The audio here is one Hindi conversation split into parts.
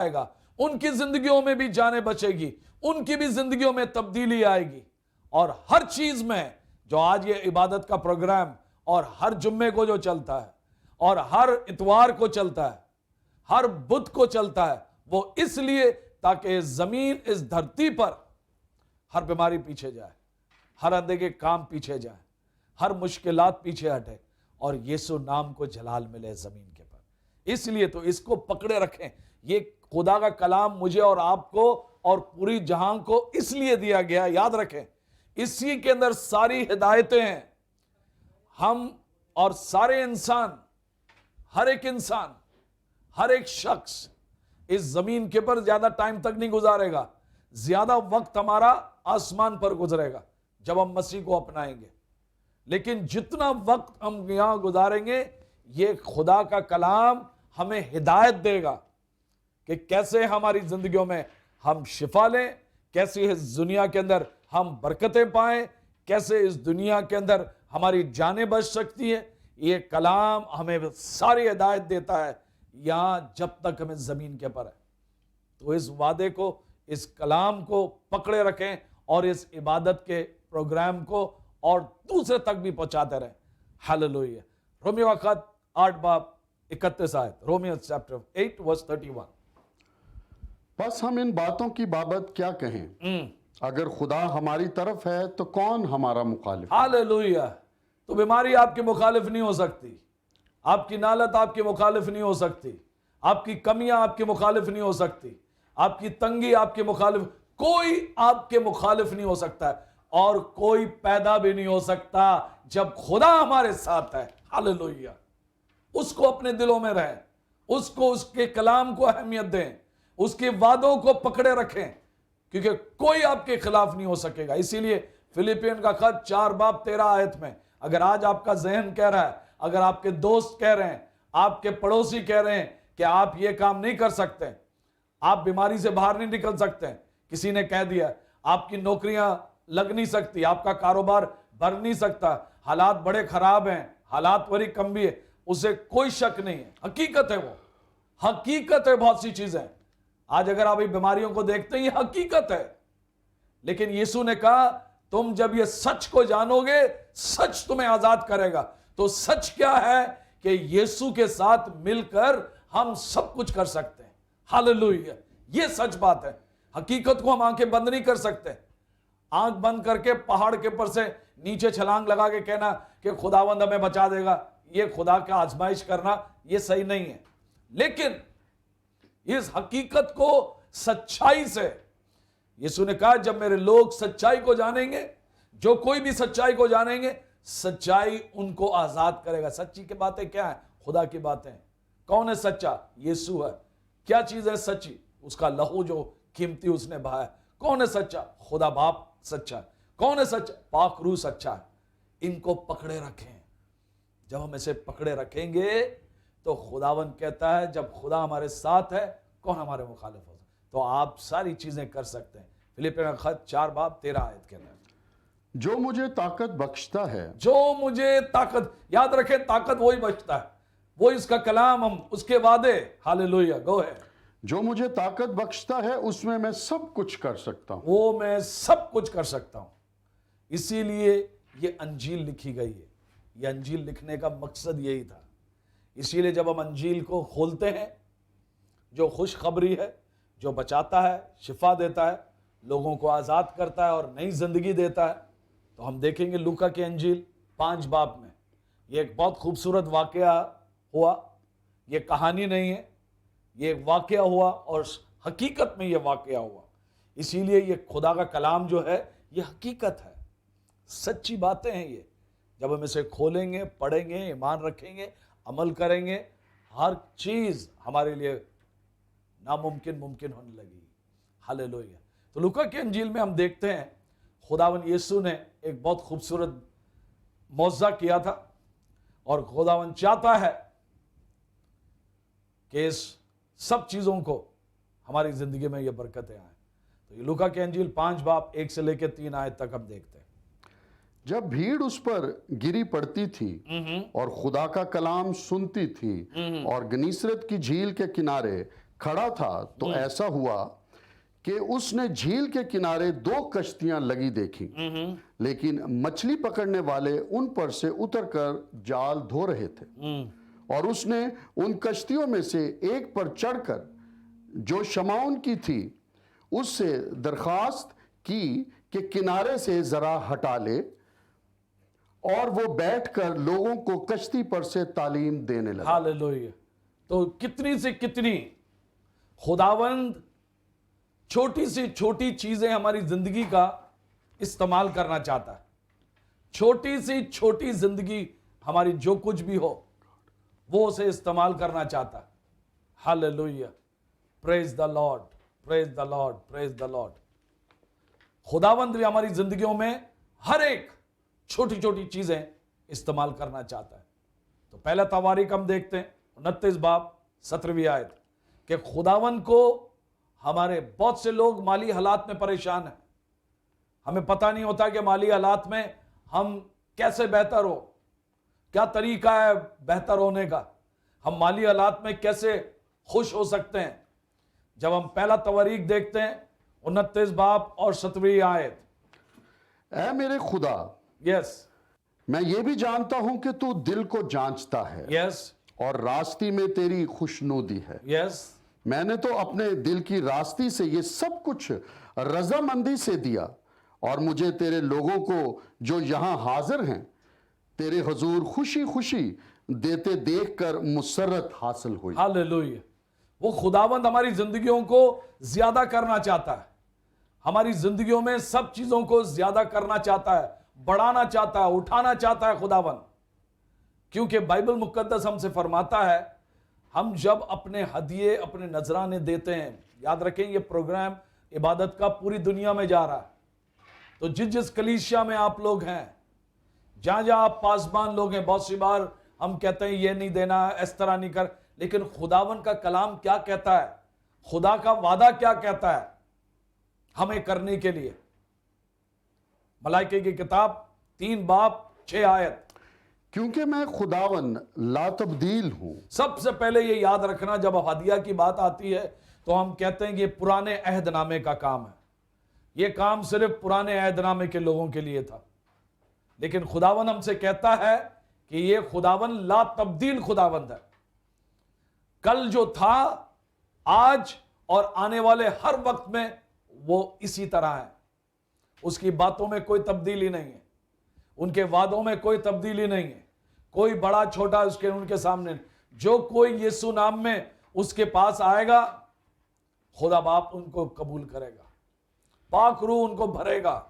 आएगा, उनकी जिंदगियों में भी जाने बचेगी, उनकी भी जिंदगियों में तब्दीली आएगी। और हर चीज में जो आज ये इबादत का प्रोग्राम और हर जुम्मे को जो चलता है और हर इतवार को चलता है, हर बुध को चलता है, वो इसलिए ताकि इस जमीन, इस धरती पर हर बीमारी पीछे जाए, हर अंधे के काम पीछे जाए, हर मुश्किलात पीछे हटे और यीशु नाम को जलाल मिले जमीन के पर। इसलिए तो इसको पकड़े रखें। ये खुदा का कलाम मुझे और आपको और पूरी जहां को इसलिए दिया गया, याद रखें, इसी के अंदर सारी हिदायतें हैं। हम और सारे इंसान, हर एक इंसान, हर एक शख्स इस जमीन के पर ज्यादा टाइम तक नहीं गुजारेगा, ज्यादा वक्त हमारा आसमान पर गुजरेगा जब हम मसीह को अपनाएंगे। लेकिन जितना वक्त हम यहां गुजारेंगे, ये खुदा का कलाम हमें हिदायत देगा कि कैसे हमारी जिंदगियों में हम शिफा लें, कैसे इस दुनिया के अंदर हम बरकतें पाएं, कैसे इस दुनिया के अंदर हमारी जानें बच सकती है। ये कलाम हमें सारी हिदायत देता है यहां जब तक हमें जमीन के पर है। तो इस वादे को, इस कलाम को पकड़े रखें और इस इबादत के प्रोग्राम को और दूसरे तक भी पहुंचाते रहें। हालेलुया। रोमियो का खत 8 बाब 31 आयत, रोमियो चैप्टर 8 वर्स 31। बस हम इन बातों की बाबत क्या कहें? अगर खुदा हमारी तरफ है तो कौन हमारा मुखालिफ? हालेलुया। तो बीमारी आपकी मुखालिफ नहीं हो सकती, आपकी नालत आपकी मुखालिफ नहीं हो सकती, आपकी कमियां आपकी मुखालिफ नहीं हो सकती, आपकी तंगी आपके मुखालिफ, कोई आपके मुखालिफ नहीं हो सकता और कोई पैदा भी नहीं हो सकता जब खुदा हमारे साथ है। हालेलुया। उसको अपने दिलों में रहे, उसको, उसके कलाम को अहमियत दें, उसके वादों को पकड़े रखें, क्योंकि कोई आपके खिलाफ नहीं हो सकेगा। इसीलिए फिलिपियन का खत 4 बाब 13 आयत में, अगर आज आपका जहन कह रहा है, अगर आपके दोस्त कह रहे हैं, आपके पड़ोसी कह रहे हैं कि आप ये काम नहीं कर सकते, आप बीमारी से बाहर नहीं निकल सकते, किसी ने कह दिया आपकी नौकरियां लग नहीं सकती, आपका कारोबार बढ़ नहीं सकता, हालात बड़े खराब हैं, हालात बड़ी कमबी है, उसे कोई शक नहीं है। हकीकत है, वो हकीकत है। बहुत सी चीजें आज अगर आप बीमारियों को देखते हैं, ये हकीकत है। लेकिन यीशु ने कहा तुम जब ये सच को जानोगे, सच तुम्हें आजाद करेगा। तो सच क्या है कि यीशु के साथ मिलकर हम सब कुछ कर सकते हैं। हालेलुया। ये सच बात है। हकीकत को हम आंखें बंद नहीं कर सकते। आंख बंद करके पहाड़ के ऊपर से नीचे छलांग लगा के कहना कि खुदावंद हमें बचा देगा, ये खुदा का आजमाइश करना, ये सही नहीं है। लेकिन इस हकीकत को सच्चाई से, यीशु ने कहा जब मेरे लोग सच्चाई को जानेंगे, जो कोई भी सच्चाई को जानेंगे, सच्चाई उनको आजाद करेगा। सच्ची की बातें क्या है? खुदा की बातें। कौन है सच्चा? यीशु है। क्या चीज है सच्ची? उसका लहू जो कीमती उसने बहाया। कौन है सच्चा? खुदा बाप सच्चा है। कौन है सच्चा? पाक रूह सच्चा है। इनको पकड़े रखें। जब हम इसे पकड़े रखेंगे तो खुदावन कहता है जब खुदा हमारे साथ है, कौन हमारे मुखालिफ हो? तो आप सारी चीजें कर सकते हैं। फिलिपियों का खत 4 बाब 13 आयत के अंदर, जो मुझे ताकत बख्शता है, जो मुझे ताकत, याद रखें ताकत वही बचता है, वो इसका कलाम, हम उसके वादे। हालेलुया। गो है। जो मुझे ताकत बख्शता है उसमें मैं सब कुछ कर सकता हूं। वो मैं सब कुछ कर सकता हूं। इसीलिए ये अंजील लिखी गई है। ये अंजील लिखने का मकसद यही था। इसीलिए जब हम अंजील को खोलते हैं, जो खुशखबरी है, जो बचाता है, शिफा देता है, लोगों को आज़ाद करता है और नई जिंदगी देता है, तो हम देखेंगे लूका की अंजील 5 बाब में ये एक बहुत खूबसूरत वाकया हुआ। ये कहानी नहीं है, ये एक वाकया हुआ और हकीकत में ये वाकया हुआ। इसीलिए ये खुदा का कलाम जो है ये हकीकत है, सच्ची बातें हैं ये। जब हम इसे खोलेंगे, पढ़ेंगे, ईमान रखेंगे, अमल करेंगे, हर चीज हमारे लिए नामुमकिन मुमकिन होने लगी। हालेलुया। तो लूका की अंजील में हम देखते हैं खुदावन यीशु ने एक बहुत खूबसूरत मौजज़ा किया था और खुदावन चाहता है कि इस सब चीजों को हमारी जिंदगी में ये बरकतें आए। तो ये लूका की अंजील 5 बाब 1 से लेकर 3 आयत तक हम देखते हैं। जब भीड़ उस पर गिरी पड़ती थी और खुदा का कलाम सुनती थी और गनीसरत की झील के किनारे खड़ा था तो ऐसा हुआ कि उसने झील के किनारे 2 कश्तियां लगी देखी, लेकिन मछली पकड़ने वाले उन पर से उतरकर जाल धो रहे थे। और उसने उन कश्तियों में से एक पर चढ़कर, जो शमौन की थी, उससे दरखास्त की कि किनारे से जरा हटा ले, और वो बैठकर लोगों को कश्ती पर से तालीम देने लगा। हालेलुया। तो कितनी से कितनी खुदावंद छोटी से छोटी चीजें हमारी जिंदगी का इस्तेमाल करना चाहता है। छोटी सी छोटी जिंदगी हमारी जो कुछ भी हो वो उसे इस्तेमाल करना चाहता है। Hallelujah, praise the Lord, praise the Lord, praise the Lord. खुदावंद भी हमारी जिंदगियों में हर एक छोटी छोटी चीजें इस्तेमाल करना चाहता है। तो पहला तवारीख हम देखते हैं 29 बाब 17वीं आयत कि खुदावंद को, हमारे बहुत से लोग माली हालात में परेशान हैं, हमें पता नहीं होता कि माली हालात में हम कैसे बेहतर हो, क्या तरीका है बेहतर होने का, हम माली हालात में कैसे खुश हो सकते हैं। जब हम पहला तवारीख देखते हैं 29 बाब और 17वीं आयत। ऐ मेरे खुदा, यस मैं ये भी जानता हूं कि तू दिल को जांचता है, यस और रास्ती में तेरी खुशनुदी है। यस मैंने तो अपने दिल की रास्ती से ये सब कुछ रजामंदी से दिया, और मुझे तेरे लोगों को जो यहाँ हाजिर हैं तेरे हुजूर खुशी खुशी देते देखकर मुसर्रत हासिल हुई। हालेलुया। वो खुदावंद हमारी जिंदगियों को ज्यादा करना चाहता है, हमारी जिंदगियों में सब चीजों को ज्यादा करना चाहता है, बढ़ाना चाहता है, उठाना चाहता है खुदावंद। क्योंकि बाइबल मुकद्दस हमसे फरमाता है, हम जब अपने हदिये, अपने नजराने देते हैं, याद रखें ये प्रोग्राम इबादत का पूरी दुनिया में जा रहा है, तो जिस जिस कलीसिया में आप लोग हैं, जहां जहां आप पासबान लोग हैं, बहुत सी बार हम कहते हैं ये नहीं देना, इस तरह नहीं कर, लेकिन खुदावन का कलाम क्या कहता है, खुदा का वादा क्या कहता है हमें करने के लिए। मलाइके की किताब 3 बाब 6 आयत। क्योंकि मैं खुदावन लातब्दील हूं। सबसे पहले ये याद रखना, जब हदिया की बात आती है तो हम कहते हैं कि ये पुराने अहदनामे का काम है, ये काम सिर्फ पुराने अहदनामे के लोगों के लिए था। लेकिन खुदावन हमसे कहता है कि ये खुदावन ला तब्दील खुदावंद है। कल जो था, आज और आने वाले हर वक्त में वो इसी तरह है। उसकी बातों में कोई तब्दीली नहीं है, उनके वादों में कोई तब्दीली नहीं है, कोई बड़ा छोटा उसके उनके सामने। जो कोई यीशु नाम में उसके पास आएगा, खुदा बाप उनको कबूल करेगा, पाक रूह उनको भरेगा,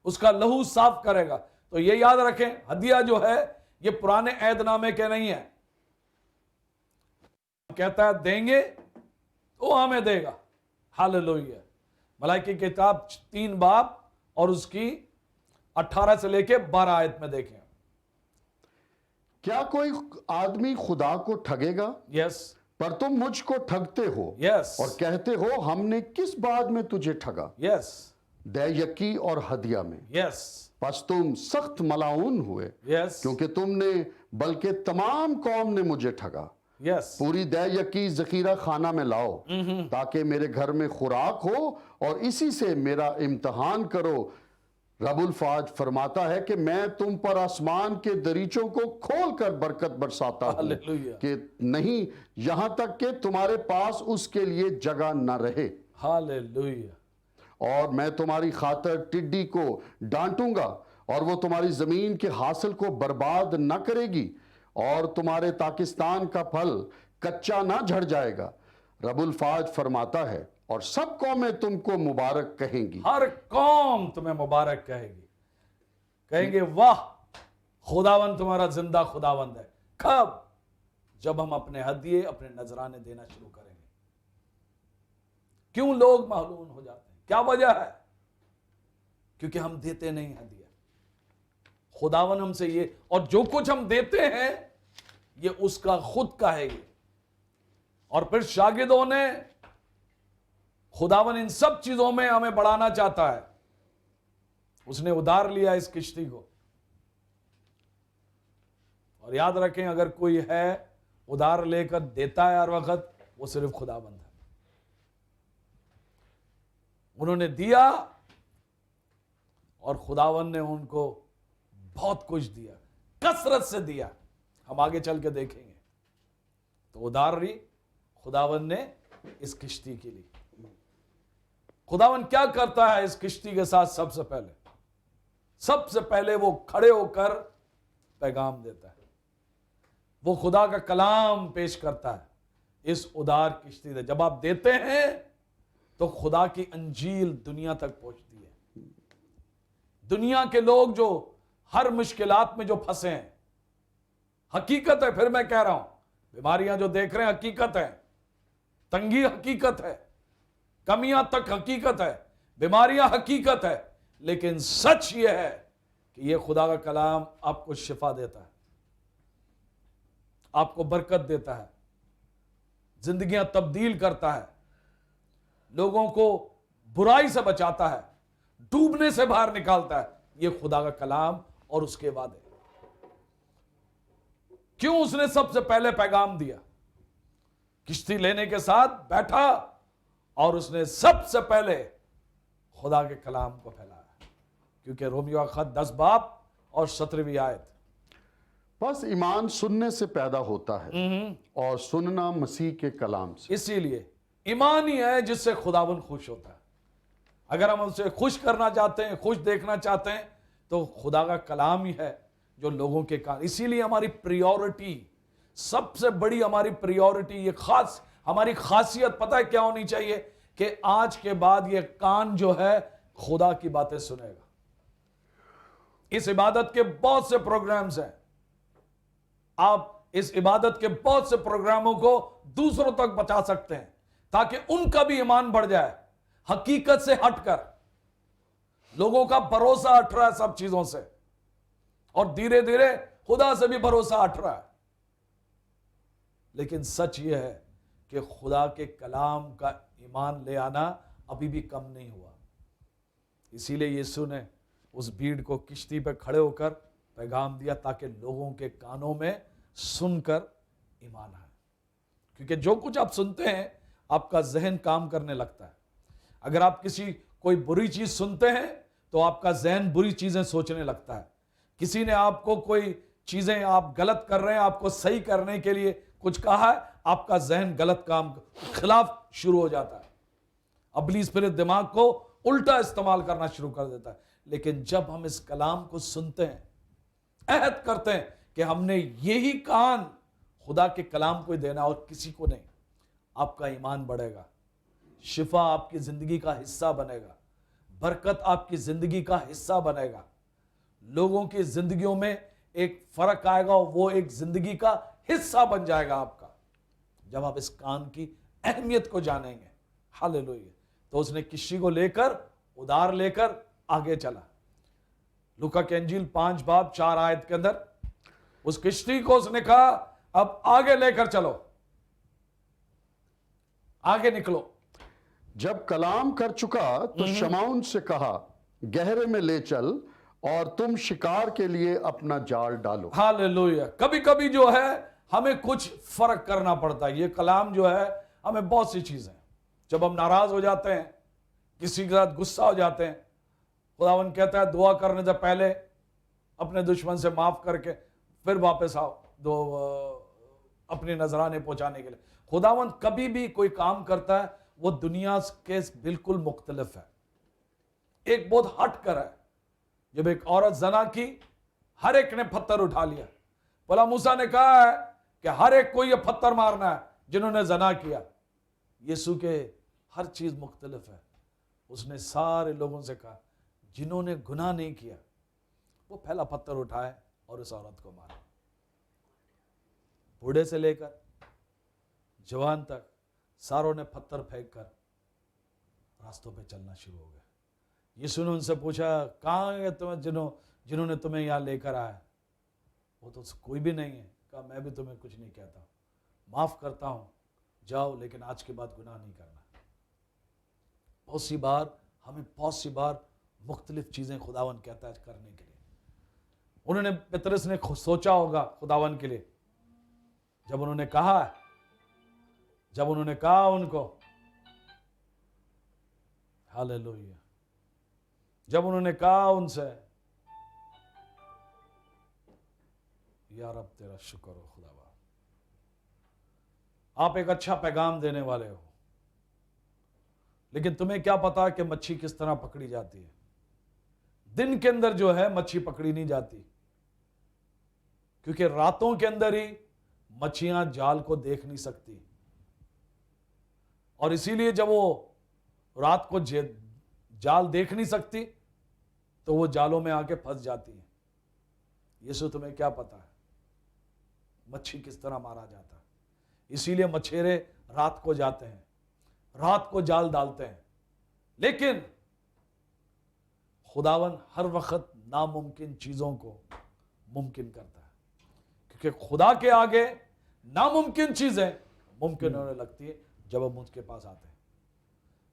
उसका लहू साफ करेगा। तो ये याद रखें, हदिया जो है ये पुराने ऐदनामे के नहीं है। कहता है देंगे तो हमें देगा। हालेलुया। मलाइकी की किताब 3 बाब और उसकी 18 से लेके 12 आयत में देखें। क्या कोई आदमी खुदा को ठगेगा? यस। पर तुम मुझको ठगते हो, यस। और कहते हो हमने किस बात में तुझे ठगा? यस। दैयकी और हदिया में। यस। बस तुम सख्त मलाउन हुए, यस। क्योंकि तुमने, बल्कि तमाम कौम ने मुझे ठगा। यस। पूरी दैयकी जखीरा खाना में लाओ, ताकि मेरे घर में खुराक हो, और इसी से मेरा इम्तिहान करो। रबुल फाज फरमाता है कि मैं तुम पर आसमान के दरीचों को खोल कर बरकत बरसाता हूं, हालेलुया। कि नहीं, यहां तक कि तुम्हारे पास उसके लिए जगह न रहे। हालेलुया। और मैं तुम्हारी खातर टिड्डी को डांटूंगा, और वो तुम्हारी जमीन के हासिल को बर्बाद न करेगी, और तुम्हारे पाकिस्तान का फल कच्चा ना झड़ जाएगा। रबुल फाज फरमाता है, और सब कौमें तुमको मुबारक कहेंगी। हर कौम तुम्हें मुबारक कहेगी, कहेंगे वाह खुदावंद तुम्हारा जिंदा खुदावंद है। कब? जब हम अपने हदिये, अपने नजराने देना शुरू करेंगे। क्यों लोग मालूम हो जाते हैं? क्या वजह है? क्योंकि हम देते नहीं हदिया। खुदावन हमसे ये, और जो कुछ हम देते हैं ये उसका खुद का है ये। और फिर शागिदों ने, खुदावन इन सब चीजों में हमें बढ़ाना चाहता है। उसने उधार लिया इस किश्ती को। और याद रखें, अगर कोई है उधार लेकर देता है हर वक्त, वो सिर्फ खुदाबंद है। उन्होंने दिया और खुदावन ने उनको बहुत कुछ दिया, कसरत से दिया। हम आगे चल के देखेंगे। तो उदारी खुदावन ने इस किश्ती के लिए, खुदावन क्या करता है इस किश्ती के साथ? सबसे पहले वो खड़े होकर पैगाम देता है, वो खुदा का कलाम पेश करता है इस उदार किश्ती से। जब आप देते हैं तो खुदा की अंजील दुनिया तक पहुंचती है। दुनिया के लोग जो हर मुश्किलात में जो फंसे हैं, हकीकत है, फिर मैं कह रहा हूं, बीमारियां जो देख रहे हैं हकीकत है, तंगी हकीकत है, कमियां तक हकीकत है, बीमारियां हकीकत है, लेकिन सच यह है कि यह खुदा का कलाम आपको शिफा देता है, आपको बरकत देता है, जिंदगियां तब्दील करता है, लोगों को बुराई से बचाता है, डूबने से बाहर निकालता है। यह खुदा का कलाम और उसके वादे। क्यों उसने सबसे पहले पैगाम दिया? किश्ती लेने के साथ बैठा और उसने सबसे पहले खुदा के कलाम को फैलाया, क्योंकि रोमियो का खत 10 बाब और 17वीं आयत। बस ईमान सुनने से पैदा होता है और सुनना मसीह के कलाम से। इसीलिए ईमान ही है जिससे खुदावन खुश होता है। अगर हम उसे खुश करना चाहते हैं, खुश देखना चाहते हैं, तो खुदा का कलाम ही है जो लोगों के कान। इसीलिए हमारी प्रायोरिटी, सबसे बड़ी हमारी प्रायोरिटी, ये खास हमारी खासियत पता है क्या होनी चाहिए? कि आज के बाद ये कान जो है खुदा की बातें सुनेगा। इस इबादत के बहुत से प्रोग्राम्स हैं, आप इस इबादत के बहुत से प्रोग्रामों को दूसरों तक बचा सकते हैं ताकि उनका भी ईमान बढ़ जाए। हकीकत से हटकर लोगों का भरोसा हट रहा है सब चीजों से, और धीरे धीरे खुदा से भी भरोसा हट रहा है। लेकिन सच यह है कि खुदा के कलाम का ईमान ले आना अभी भी कम नहीं हुआ। इसीलिए यीशु ने उस भीड़ को किश्ती पर खड़े होकर पैगाम दिया ताकि लोगों के कानों में सुनकर ईमान आए। क्योंकि जो कुछ आप सुनते हैं आपका जहन काम करने लगता है। अगर आप कोई बुरी चीज सुनते हैं तो आपका जहन बुरी चीजें सोचने लगता है। किसी ने आपको कोई चीजें आप गलत कर रहे हैं, आपको सही करने के लिए कुछ कहा है, आपका जहन गलत काम खिलाफ शुरू हो जाता है। इब्लीस फिर दिमाग को उल्टा इस्तेमाल करना शुरू कर देता है। लेकिन जब हम इस कलाम को सुनते हैं, अहद करते हैं कि हमने यही कान खुदा के कलाम को ही देना और किसी को नहीं, आपका ईमान बढ़ेगा, शिफा आपकी जिंदगी का हिस्सा बनेगा, बरकत आपकी जिंदगी का हिस्सा बनेगा, लोगों की जिंदगियों में एक फर्क आएगा और वो एक जिंदगी का हिस्सा बन जाएगा आपका, जब आप इस कान की अहमियत को जानेंगे। हालेलुया। तो उसने किश्ती को लेकर, उधार लेकर आगे चला। लूका की इंजील 5 बाब 4 आयत के अंदर उस किश्ती को उसने कहा अब आगे लेकर चलो, आगे निकलो। जब कलाम कर चुका तो शमौन से कहा, गहरे में ले चल और तुम शिकार के लिए अपना जाल डालो। हालेलुया। कभी कभी जो है हमें कुछ फर्क करना पड़ता है। ये कलाम जो है हमें बहुत सी चीजें, जब हम नाराज हो जाते हैं, किसी के साथ गुस्सा हो जाते हैं, खुदावन कहता है दुआ करने से पहले अपने दुश्मन से माफ करके फिर वापस आओ अपनी नजराने पहुंचाने के लिए। खुदावन कभी भी कोई काम करता है वो दुनिया के बिल्कुल मुख्तलिफ है, एक बहुत हट कर है। जब एक औरत जना की, हर एक ने पत्थर उठा लिया। भला मूसा ने कहा है कि हर एक को ये पत्थर मारना है जिन्होंने जना किया। यीशु के हर चीज मुख्तलिफ है। उसने सारे लोगों से कहा जिन्होंने गुनाह नहीं किया वो पहला पत्थर उठाए और उस औरत को मारा। बूढ़े से लेकर जवान तक सारों ने पत्थर फेंक कर रास्तों पे चलना शुरू हो गए। यीशु ने उनसे पूछा कहाँ है तुम्हें जिन्होंने तुम्हें यहाँ लेकर आया? वो तो कोई भी नहीं है। कहा मैं भी तुम्हें कुछ नहीं कहता, माफ करता हूं, जाओ, लेकिन आज के बाद गुनाह नहीं करना। बहुत सी बार मुख्तलिफ चीजें खुदावन कहता है करने के लिए। उन्होंने पतरस ने सोचा होगा खुदावन के लिए, जब उन्होंने कहा उनको हालेलुया। जब उन्होंने कहा उनसे, यार अब तेरा शुक्र हो खुदावा, आप एक अच्छा पैगाम देने वाले हो, लेकिन तुम्हें क्या पता कि मच्छी किस तरह पकड़ी जाती है। दिन के अंदर जो है मच्छी पकड़ी नहीं जाती, क्योंकि रातों के अंदर ही मच्छियां जाल को देख नहीं सकती, और इसीलिए जब वो रात को जाल देख नहीं सकती तो वो जालों में आके फंस जाती है। यीशु तुम्हें क्या पता है मच्छी किस तरह मारा जाता है। इसीलिए मछेरे रात को जाते हैं, रात को जाल डालते हैं, लेकिन खुदावन हर वक्त नामुमकिन चीजों को मुमकिन करता है, क्योंकि खुदा के आगे नामुमकिन चीजें मुमकिन होने लगती है जब हम उसके पास आते हैं,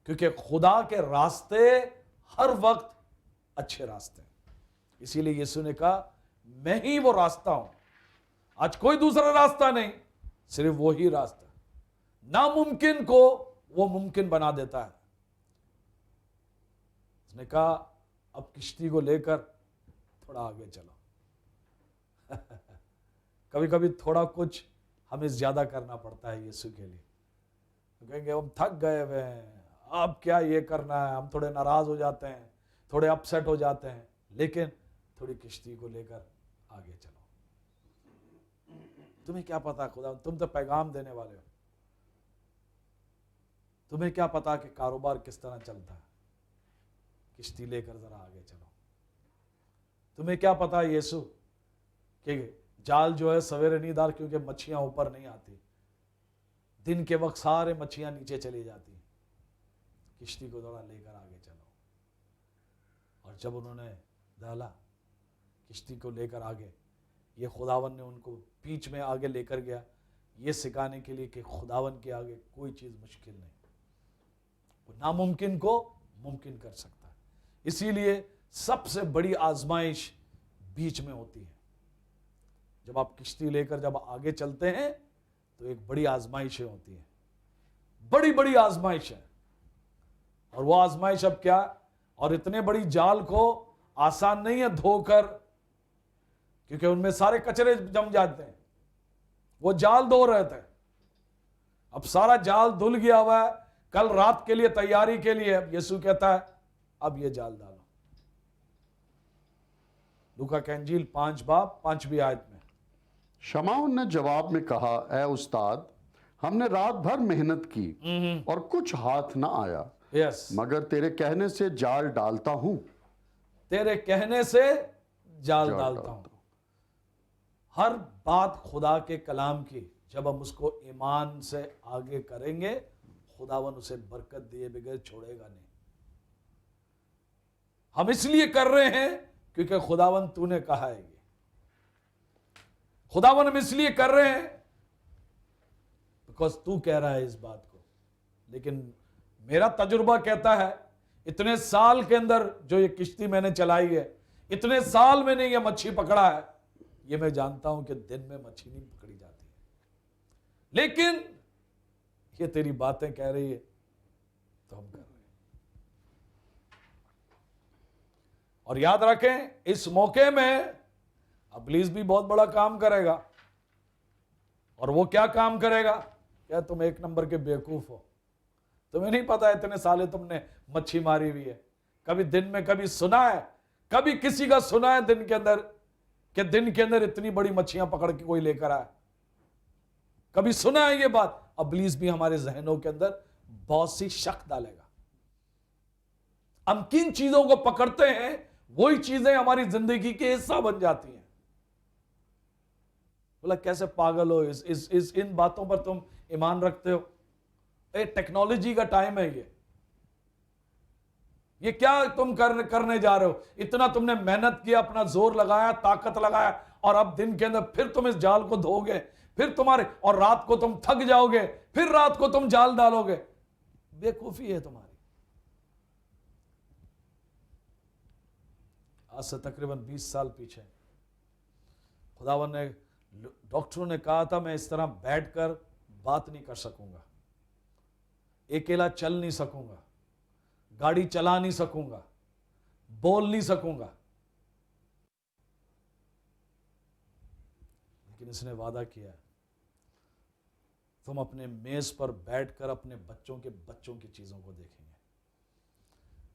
क्योंकि खुदा के रास्ते हर वक्त अच्छे रास्ते हैं। इसीलिए यीशु ने कहा मैं ही वो रास्ता हूं, आज कोई दूसरा रास्ता नहीं, सिर्फ वो ही रास्ता। नामुमकिन को वो मुमकिन बना देता है। उसने कहा अब किश्ती को लेकर थोड़ा आगे चलो। कभी कभी थोड़ा कुछ हमें ज्यादा करना पड़ता है यीशु के लिए। तो कहेंगे हम थक गए हुए हैं, अब क्या ये करना है, हम थोड़े नाराज हो जाते हैं, थोड़े अपसेट हो जाते हैं, लेकिन थोड़ी किश्ती को लेकर आगे चलो। तुम्हें क्या पता खुदा, तुम तो पैगाम देने वाले हो, तुम्हें क्या पता कि कारोबार किस तरह चलता है। किश्ती लेकर जरा आगे चलो। तुम्हें क्या पता यीशु कि जाल जो है सवेरे नहीं डाल, क्योंकि मच्छियां ऊपर नहीं आती, दिन के वक्त सारे मच्छियां नीचे चली जाती। किश्ती को थोड़ा लेकर आगे चलो। और जब उन्होंने डाला किश्ती को लेकर आगे, ये खुदावन ने उनको बीच में आगे लेकर गया, ये सिखाने के लिए कि खुदावन के आगे कोई चीज मुश्किल नहीं, वो नामुमकिन को मुमकिन कर सकता है। इसीलिए सबसे बड़ी आजमाइश बीच में होती है। जब आप किश्ती लेकर जब आगे चलते हैं तो एक बड़ी आजमाइश होती है, बड़ी बड़ी आजमाइश है। और वो आजमाइश अब क्या, और इतने बड़ी जाल को आसान नहीं है धोकर, क्योंकि उनमें सारे कचरे जम जाते हैं। वो जाल धो रहे थे, अब सारा जाल धुल गया हुआ है, कल रात के लिए तैयारी के लिए। अब यीशु कहता है अब ये जाल डालो। लूका का इंजील 5 बाब 5वीं आयत में, शमौन ने जवाब में कहा, ए उस्ताद, हमने रात भर मेहनत की और कुछ हाथ न आया, यस, मगर तेरे कहने से जाल डालता हूं। तेरे कहने से जाल डालता हूं। हर बात खुदा के कलाम की जब हम उसको ईमान से आगे करेंगे, खुदावन उसे बरकत दिए बगैर छोड़ेगा नहीं। हम इसलिए कर रहे हैं क्योंकि खुदावन तूने कहा है ये। खुदावन हम इसलिए कर रहे हैं बिकॉज तू कह रहा है इस बात को। लेकिन मेरा तजुर्बा कहता है, इतने साल के अंदर जो ये किश्ती मैंने चलाई है, इतने साल मैंने ये मच्छी पकड़ा है, ये मैं जानता हूं कि दिन में मच्छी नहीं पकड़ी जाती है, लेकिन ये तेरी बातें कह रही है तो हम कर रहे हैं। और याद रखें, इस मौके में इब्लीस भी बहुत बड़ा काम करेगा। और वो क्या काम करेगा? क्या तुम एक नंबर के बेवकूफ हो, तुम्हें नहीं पता इतने साले तुमने मच्छी मारी हुई है, कभी दिन में कभी सुना है, कभी किसी का सुना है दिन के अंदर कि दिन के अंदर इतनी बड़ी मच्छियां पकड़ के कोई लेकर आया? कभी सुना है ये बात? इब्लीस भी हमारे जहनों के अंदर बहुत सी शक डालेगा। हम किन चीजों को पकड़ते हैं वही चीजें हमारी जिंदगी के हिस्सा बन जाती हैं। बोला कैसे पागल हो, इस इन बातों पर तुम ईमान रखते हो? टेक्नोलॉजी का टाइम है ये क्या तुम करने जा रहे हो? इतना तुमने मेहनत किया, अपना जोर लगाया, ताकत लगाया, और अब दिन के अंदर फिर तुम इस जाल को धोगे, फिर तुम्हारे, और रात को तुम थक जाओगे, फिर रात को तुम जाल डालोगे। बेवकूफी है तुम्हारी। आज से तकरीबन 20 साल पीछे खुदावन ने, डॉक्टरों ने कहा था मैं इस तरह बैठकर बात नहीं कर सकूंगा, अकेला चल नहीं सकूंगा, गाड़ी चला नहीं सकूंगा, बोल नहीं सकूंगा, लेकिन इसने वादा किया तुम अपने मेज पर बैठकर अपने बच्चों की चीजों को देखेंगे।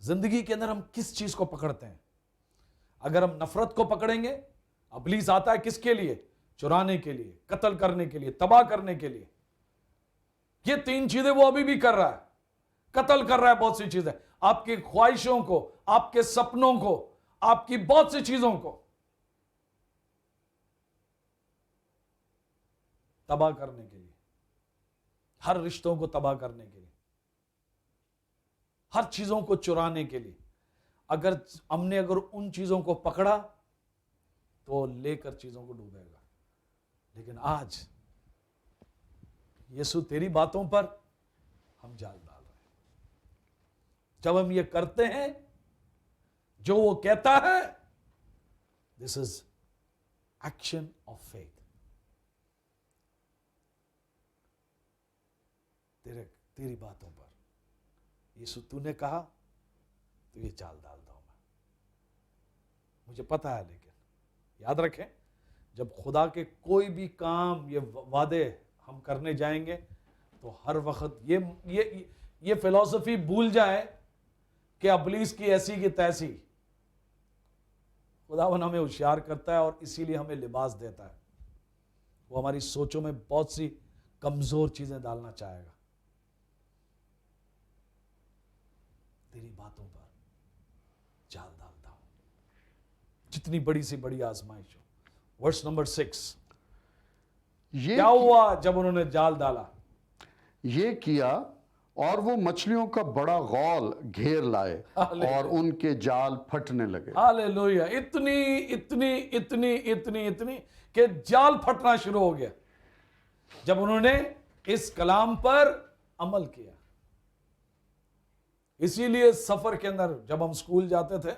जिंदगी के अंदर हम किस चीज को पकड़ते हैं? अगर हम नफरत को पकड़ेंगे, इब्लीस आता है किसके लिए? चुराने के लिए, कत्ल करने के लिए, तबाह करने के लिए। ये 3 चीजें वो अभी भी कर रहा है, कत्ल कर रहा है बहुत सी चीजें, आपकी ख्वाहिशों को, आपके सपनों को, आपकी बहुत सी चीजों को तबाह करने के लिए, हर रिश्तों को तबाह करने के लिए, हर चीजों को चुराने के लिए। अगर हमने उन चीजों को पकड़ा तो लेकर चीजों को डूबेगा। लेकिन आज यीशु तेरी बातों पर हम जाल डाल रहे हैं। जब हम ये करते हैं जो वो कहता है, this is action of faith. तेरी बातों पर यीशु तूने कहा तो ये जाल डाल दूंगा। मुझे पता है, लेकिन याद रखें, जब खुदा के कोई भी काम, ये वादे हम करने जाएंगे तो हर वक्त ये फिलॉसफी भूल जाए कि इब्लीस की ऐसी की तैसी। खुदावन हमें होशियार करता है और इसीलिए हमें लिबास देता है। वो हमारी सोचों में बहुत सी कमजोर चीजें डालना चाहेगा। तेरी बातों पर जाल डालता हूं, जितनी बड़ी सी बड़ी आजमाइश हो। वर्स नंबर 6, क्या हुआ जब उन्होंने जाल डाला? ये किया और वो मछलियों का बड़ा गौल घेर लाए और उनके जाल फटने लगे। हालेलुया। इतनी इतनी इतनी इतनी इतनी कि जाल फटना शुरू हो गया जब उन्होंने इस कलाम पर अमल किया। इसीलिए सफर के अंदर जब हम स्कूल जाते थे,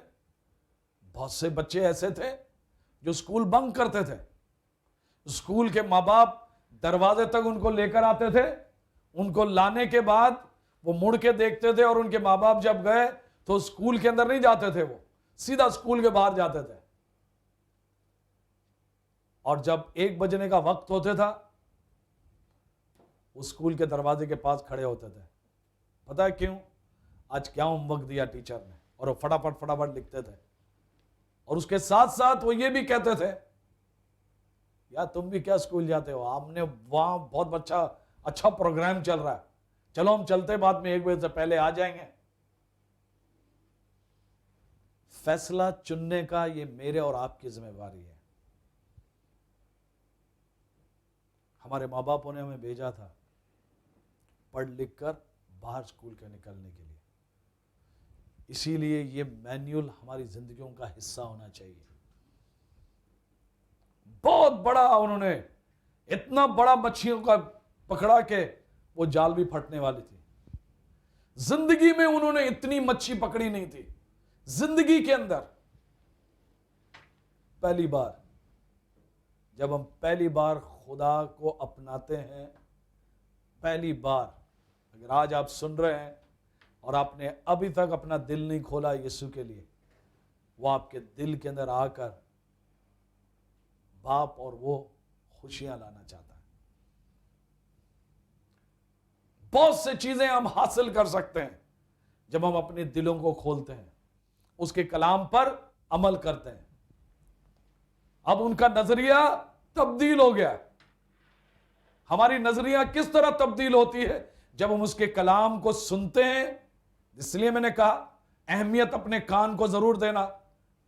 बहुत से बच्चे ऐसे थे जो स्कूल बंक करते थे। स्कूल के माँ बाप दरवाजे तक उनको लेकर आते थे, उनको लाने के बाद वो मुड़ के देखते थे और उनके माँ बाप जब गए तो स्कूल के अंदर नहीं जाते थे, वो सीधा स्कूल के बाहर जाते थे। और जब 1 बजने का वक्त होता था, वो स्कूल के दरवाजे के पास खड़े होते थे। पता है क्यों? आज क्या होमवर्क दिया टीचर ने, और वो फटाफट फटाफट लिखते थे। और उसके साथ साथ वो ये भी कहते थे, यार तुम भी क्या स्कूल जाते हो, हमने वहां बहुत अच्छा प्रोग्राम चल रहा है, चलो हम चलते, बाद में 1 बजे से पहले आ जाएंगे। फैसला चुनने का ये मेरे और आपकी जिम्मेवारी है। हमारे माँ बापों ने हमें भेजा था पढ़ लिख कर बाहर स्कूल के निकलने के लिए। इसीलिए ये मैन्युअल हमारी जिंदगियों का हिस्सा होना चाहिए। बहुत बड़ा उन्होंने, इतना बड़ा मच्छियों का पकड़ा के वो जाल भी फटने वाली थी। जिंदगी में उन्होंने इतनी मच्छी पकड़ी नहीं थी। जिंदगी के अंदर पहली बार, जब हम पहली बार खुदा को अपनाते हैं, पहली बार, अगर आज आप सुन रहे हैं और आपने अभी तक अपना दिल नहीं खोला यीशु के लिए, वो आपके दिल के अंदर आकर बाप और वो खुशियां लाना चाहता है। बहुत से चीजें हम हासिल कर सकते हैं जब हम अपने दिलों को खोलते हैं, उसके कलाम पर अमल करते हैं। अब उनका नजरिया तब्दील हो गया। हमारी नजरिया किस तरह तब्दील होती है? जब हम उसके कलाम को सुनते हैं। इसलिए मैंने कहा अहमियत अपने कान को जरूर देना।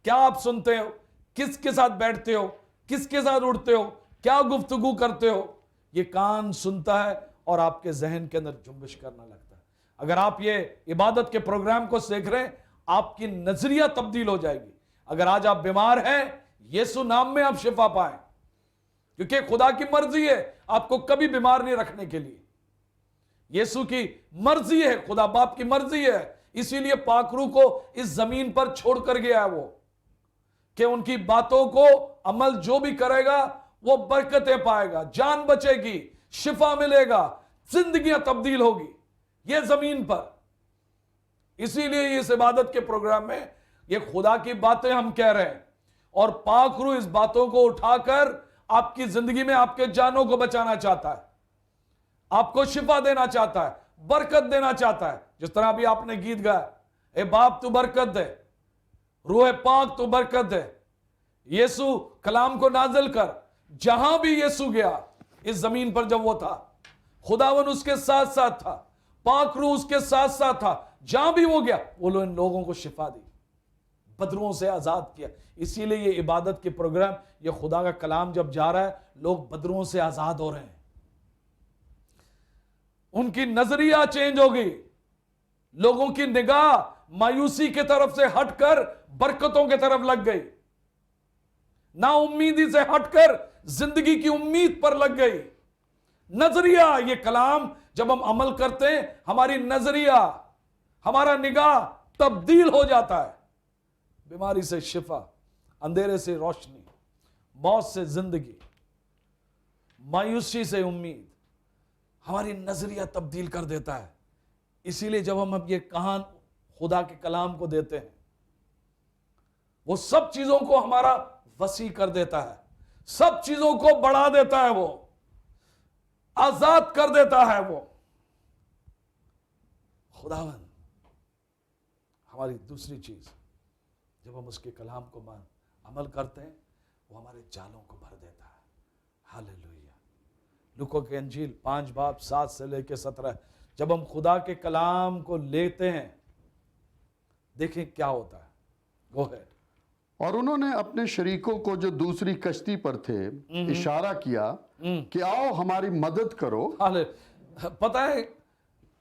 क्या आप सुनते हो, किसके साथ बैठते हो, किसके साथ उठते हो, क्या गुफ्तगू करते हो, ये कान सुनता है और आपके जहन के अंदर जुम्बिश करना लगता है। अगर आप ये इबादत के प्रोग्राम को देख रहे हैं, आपकी नजरिया तब्दील हो जाएगी। अगर आज आप बीमार हैं, यीशु नाम में आप शिफा पाएं, क्योंकि खुदा की मर्जी है आपको कभी बीमार नहीं रखने के लिए। यीशु की मर्जी है, खुदा बाप की मर्जी है। इसीलिए पाकरू को इस जमीन पर छोड़कर गया है वो, कि उनकी बातों को अमल जो भी करेगा वो बरकतें पाएगा, जान बचेगी, शिफा मिलेगा, जिंदगियां तब्दील होगी ये जमीन पर। इसीलिए इस इबादत के प्रोग्राम में ये खुदा की बातें हम कह रहे हैं, और पाक रूह इस बातों को उठाकर आपकी जिंदगी में आपके जानों को बचाना चाहता है, आपको शिफा देना चाहता है, बरकत देना चाहता है। जिस तरह अभी आपने गीत गाया, ए बाप तू बरकत दे, रूह पाक तू बरकत दे, यीशु कलाम को नाजिल कर। जहां भी यीशु गया इस जमीन पर, जब वो था, खुदावन उसके साथ साथ था, पाक रूह उसके साथ साथ था। जहां भी वो गया, वो इन लोगों को शिफा दी, बदरुओं से आजाद किया। इसीलिए ये इबादत के प्रोग्राम, ये खुदा का कलाम जब जा रहा है, लोग बदरुओं से आजाद हो रहे हैं, उनकी नजरिया चेंज हो गई, लोगों की निगाह मायूसी की तरफ से हटकर बरकतों की तरफ लग गई, ना उम्मीदी से हटकर जिंदगी की उम्मीद पर लग गई। नजरिया, ये कलाम जब हम अमल करते हैं, हमारी नजरिया, हमारा निगाह तब्दील हो जाता है। बीमारी से शिफा, अंधेरे से रोशनी, मौत से जिंदगी, मायूसी से उम्मीद, हमारी नजरिया तब्दील कर देता है। इसीलिए जब हम अब ये कहान खुदा के कलाम को देते हैं, वो सब चीजों को हमारा वसी कर देता है, सब चीजों को बढ़ा देता है, वो आजाद कर देता है। वो खुदावन हमारी दूसरी चीज, जब हम उसके कलाम को अमल करते हैं, वो हमारे जालों को भर देता है। हालेलुया। लूका की अंजील 5 बाब 7 से लेकर 17, जब हम खुदा के कलाम को लेते हैं, देखें क्या होता है। Go ahead. और उन्होंने अपने शरीकों को जो दूसरी कश्ती पर थे इशारा किया कि आओ हमारी मदद करो। पता है,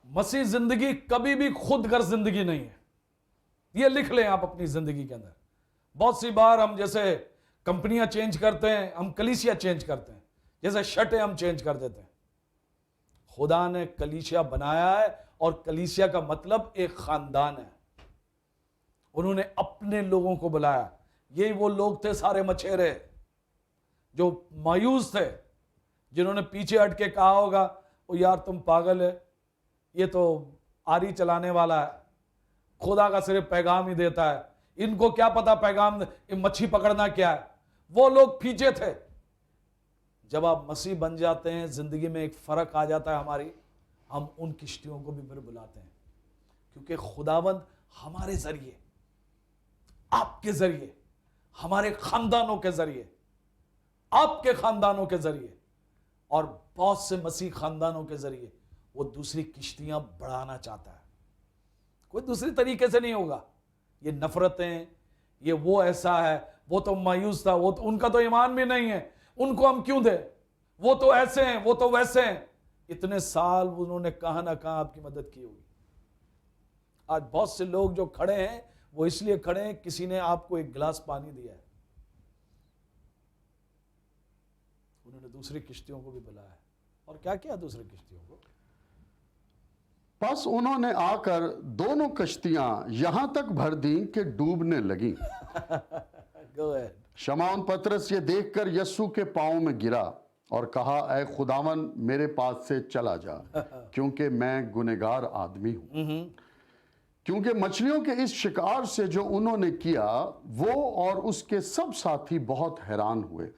मसीह जिंदगी कभी भी खुद गर्ज जिंदगी नहीं है। ये लिख लें आप अपनी जिंदगी के अंदर। बहुत सी बार हम जैसे कंपनियां चेंज करते हैं, हम कलीसिया चेंज करते हैं, जैसे शर्टें हम चेंज कर देते हैं। खुदा ने कलीसिया बनाया है, और कलीसिया का मतलब एक खानदान है। उन्होंने अपने लोगों को बुलाया। यही वो लोग थे, सारे मछेरे जो मायूस थे, जिन्होंने पीछे हट के कहा होगा, ओ यार तुम पागल है, ये तो आरी चलाने वाला है, खुदा का सिर्फ पैगाम ही देता है, इनको क्या पता पैगाम मच्छी पकड़ना क्या है। वो लोग पीछे थे। जब आप मसीह बन जाते हैं, जिंदगी में एक फर्क आ जाता है हमारी, हम उन किश्तियों को भी फिर बुलाते हैं, क्योंकि खुदावंद हमारे जरिए, आपके जरिए, हमारे खानदानों के जरिए, आपके खानदानों के जरिए, और बहुत से मसीह खानदानों के जरिए वो दूसरी किश्तियां बढ़ाना चाहता है। कोई दूसरी तरीके से नहीं होगा। ये नफरतें, ये वो ऐसा है, वो तो मायूस था, वो तो उनका तो ईमान भी नहीं है, उनको हम क्यों दें, वो तो ऐसे हैं, वो तो वैसे हैं। इतने साल उन्होंने कहां ना कहां आपकी मदद की होगी। आज बहुत से लोग जो खड़े हैं, वो इसलिए खड़े हैं, किसी ने आपको एक गिलास पानी दिया है। उन्होंने दूसरी किश्तियों को भी बुलाया है। और क्या किया दूसरी किश्तियों को? बस उन्होंने आकर दोनों कश्तियां यहां तक भर दी कि डूबने लगी। Go ahead. शमौन पतरस ये देखकर यस्सु के पांव में गिरा और कहा, ऐ खुदावन मेरे पास से चला जा, क्योंकि मैं गुनहगार आदमी हूं। क्योंकि मछलियों के इस शिकार से जो उन्होंने किया, वो और उसके सब साथी बहुत हैरान हुए।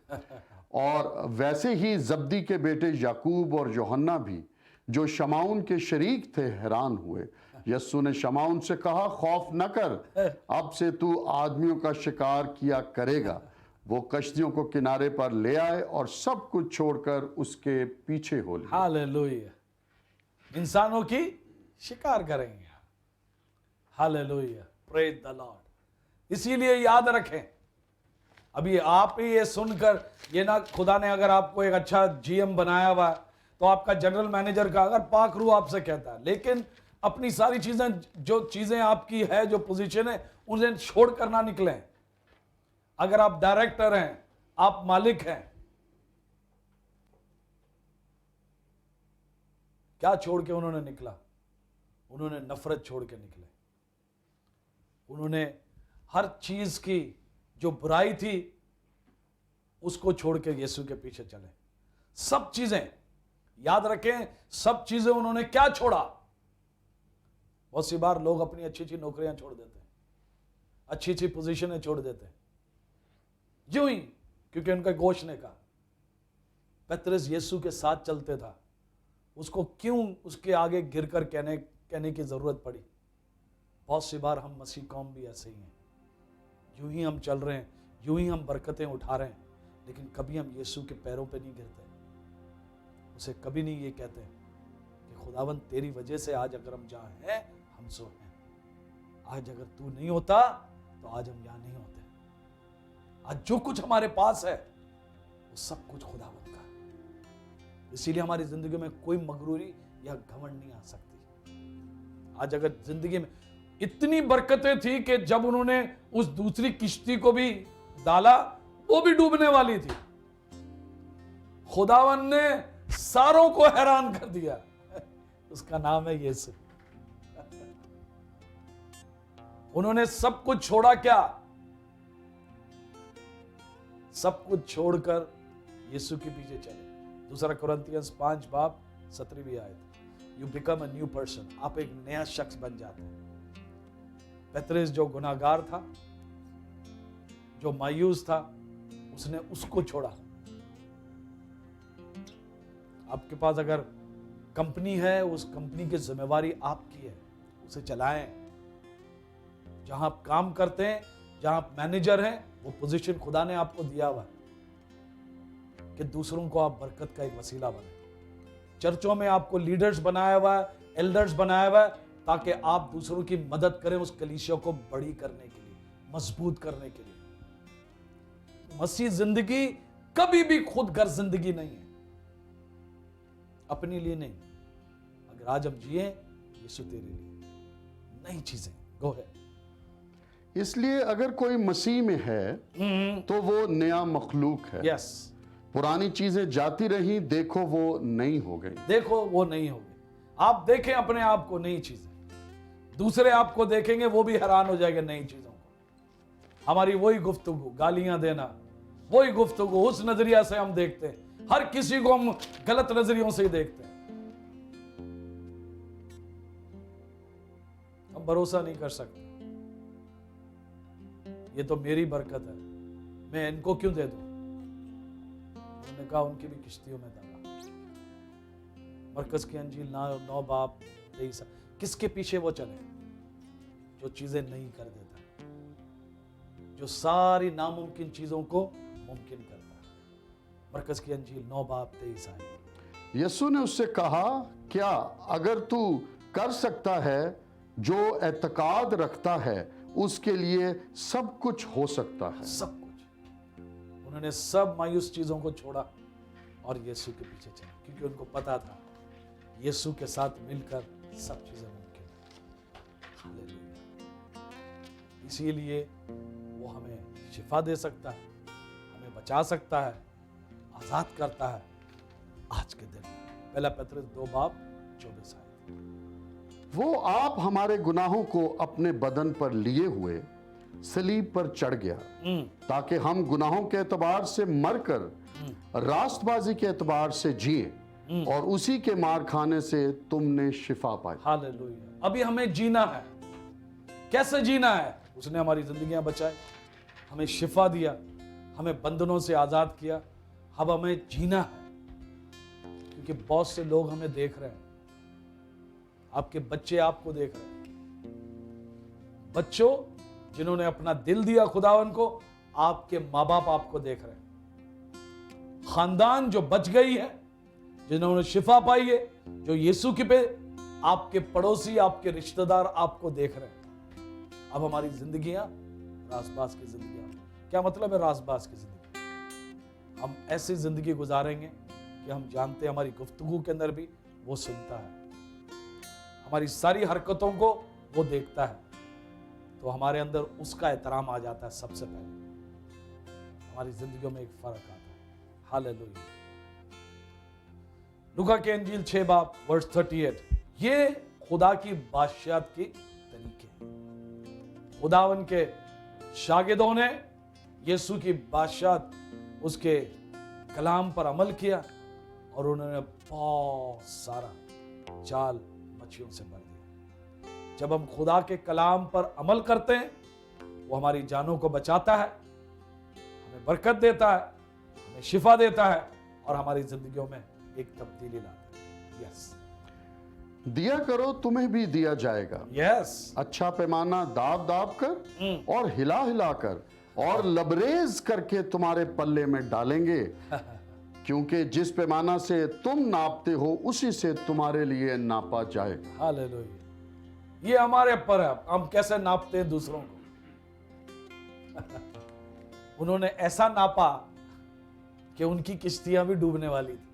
और वैसे ही जब्दी के बेटे याकूब और यूहन्ना भी, जो शमौन के शरीक थे, हैरान हुए। यस्सु ने शमौन से कहा, खौफ न कर, अब से तू आदमियों का शिकार किया करेगा। वो कश्तियों को किनारे पर ले आए और सब कुछ छोड़कर उसके पीछे हो लिए। हालेलुया। इंसानों की शिकार करेंगे। Hallelujah, praise the Lord. इसीलिए याद रखें, अभी आप ही ये सुनकर, ये ना खुदा ने अगर आपको एक अच्छा जीएम बनाया हुआ, तो आपका जनरल मैनेजर का अगर पाक रूह आपसे कहता है, लेकिन अपनी सारी चीजें, जो चीजें आपकी है, जो पोजीशन है, उन्हें छोड़ कर ना निकलें। अगर आप डायरेक्टर हैं, आप मालिक हैं, क्या छोड़ के उन्होंने निकला? उन्होंने नफरत छोड़ के निकले। उन्होंने हर चीज की जो बुराई थी उसको छोड़ के यीशु के पीछे चले। सब चीजें याद रखें, सब चीजें उन्होंने क्या छोड़ा? बहुत सी बार लोग अपनी अच्छी अच्छी नौकरियां छोड़ देते हैं, अच्छी अच्छी पोजीशनें छोड़ देते हैं, यूं ही, क्योंकि उनका गोश ने कहा। पतरस यीशु के साथ चलते था, उसको क्यों उसके आगे गिरकर कहने की जरूरत पड़ी? बहुत सी बार हम मसीह कौम भी ऐसे ही हैं, यूं ही हम चल रहे हैं, यूं ही हम बरकतें उठा रहे हैं, लेकिन कभी हम यीशु के पैरों पे नहीं गिरते, उसे कभी नहीं ये कहते कि खुदावन तेरी वजह से आज अगर हम जहां हैं हम सो हैं, आज अगर तू नहीं होता तो आज हम यहां नहीं होते। आज जो कुछ हमारे पास है वो सब कुछ खुदावन का है, इसीलिए हमारी जिंदगी में कोई मगरूरी या घमंड नहीं आ सकती। आज अगर जिंदगी में इतनी बरकतें थी कि जब उन्होंने उस दूसरी किश्ती को भी डाला वो भी डूबने वाली थी, खुदावन ने सारों को हैरान कर दिया। उसका नाम है यीशु। उन्होंने सब कुछ छोड़ा, क्या? सब कुछ छोड़कर यीशु के पीछे चले। दूसरा कुरिन्थियंस 5:17 आयत, you become a new person, आप एक नया शख्स बन जाते हैं। पतरस जो गुनाहगार था, जो मायूस था, उसने उसको छोड़ा। आपके पास अगर कंपनी है, उस कंपनी की जिम्मेवारी आपकी है, उसे चलाएं। जहां आप काम करते हैं, जहां आप मैनेजर हैं, वो पोजीशन खुदा ने आपको दिया हुआ है कि दूसरों को आप बरकत का एक वसीला बने। चर्चों में आपको लीडर्स बनाया हुआ है, एल्डर्स बनाया हुआ है, ताकि आप दूसरों की मदद करें उस कलीसिया को बड़ी करने के लिए, मजबूत करने के लिए। मसीह जिंदगी कभी भी खुद घर जिंदगी नहीं है, अपने लिए नहीं। अगर आज हम जिए, यीशु तेरे लिए, नई चीजें गो है। इसलिए अगर कोई मसीह में है तो वो नया मखलूक है। यस, पुरानी चीजें जाती रही, देखो वो नई हो गई। देखो वो नहीं होगी। आप देखें अपने आप को, नई चीजें, दूसरे आपको देखेंगे वो भी हैरान हो जाएंगे नई चीजों को। हमारी वही गुफ्तगू, गालियां देना, वही गुफ्तगू, उस नजरिया से हम देखते हैं। हर किसी को हम गलत नजरियों से ही देखते हैं। हम भरोसा नहीं कर सकते, ये तो मेरी बरकत है, मैं इनको क्यों दे दूं? उन्होंने कहा उनकी भी किश्तियों में डाला। मरकज की अंजील 9:23। किसके पीछे वो चले? जो चीजें नहीं कर देता, जो सारी नामुमकिन चीजों को मुमकिन करता है। मरकज की अंजील 9:23 आए। यीशु ने उससे कहा, क्या अगर तू कर सकता है, जो एतकाद रखता है उसके लिए सब कुछ हो सकता है। सब कुछ। उन्होंने सब मायूस चीजों को छोड़ा और यीशु के पीछे चले, क्योंकि उनको पता था यीशु के साथ मिलकर सब चीजें मुमकिन है। हालेलुया। इसीलिए वो हमें शिफा दे सकता है, हमें बचा सकता है, आजाद करता है। आज के दिन पहला पत्रस 2:24 आए। वो आप हमारे गुनाहों को अपने बदन पर लिए हुए सलीब पर चढ़ गया, ताकि हम गुनाहों के एतबार से मरकर रास्तबाजी के एतबार से जिए, और उसी के मार खाने से तुमने शिफा पाई। हालेलुया। अभी हमें जीना है। कैसे जीना है? उसने हमारी जिंदगियां बचाई, हमें शिफा दिया, हमें बंधनों से आजाद किया। अब हमें जीना है, क्योंकि बहुत से लोग हमें देख रहे हैं। आपके बच्चे आपको देख रहे हैं। बच्चों जिन्होंने अपना दिल दिया खुदावन को, आपके माँ बाप आपको देख रहे हैं। खानदान जो बच गई है, जिन्होंने शिफा पाई है, जो यीशु की पे, आपके पड़ोसी, आपके रिश्तेदार आपको देख रहे हैं। अब हमारी जिंदगियां रासबास की जिंदगियां। क्या मतलब है रासबास की जिंदगी? हम ऐसी जिंदगी गुजारेंगे कि हम जानते हैं हमारी गुफ्तगू के अंदर भी वो सुनता है, हमारी सारी हरकतों को वो देखता है, तो हमारे अंदर उसका एहतराम आ जाता है। सबसे पहले हमारी जिंदगियों में एक फर्क आता है। हालेलुया। लूका के अंजील 6:38। ये खुदा की बादशाहत की तरीके हैं। खुदावन के शागिदों ने यीशु की बादशाहत, उसके कलाम पर अमल किया, और उन्होंने बहुत सारा जाल मछलियों से भर दिया। जब हम खुदा के कलाम पर अमल करते हैं, वो हमारी जानों को बचाता है, हमें बरकत देता है, हमें शिफा देता है और हमारी जिंदगियों में एक तब्दीली लाता है। यस दिया करो तुम्हें भी दिया जाएगा, यस अच्छा पैमाना दाब दाब कर और हिला हिला कर और लबरेज करके तुम्हारे पल्ले में डालेंगे, क्योंकि जिस पैमाना से तुम नापते हो उसी से तुम्हारे लिए नापा जाएगा। हालेलुया। ये हमारे ऊपर है, हम कैसे नापते हैं दूसरों को। उन्होंने ऐसा नापा कि उनकी किश्तियां भी डूबने वाली थी।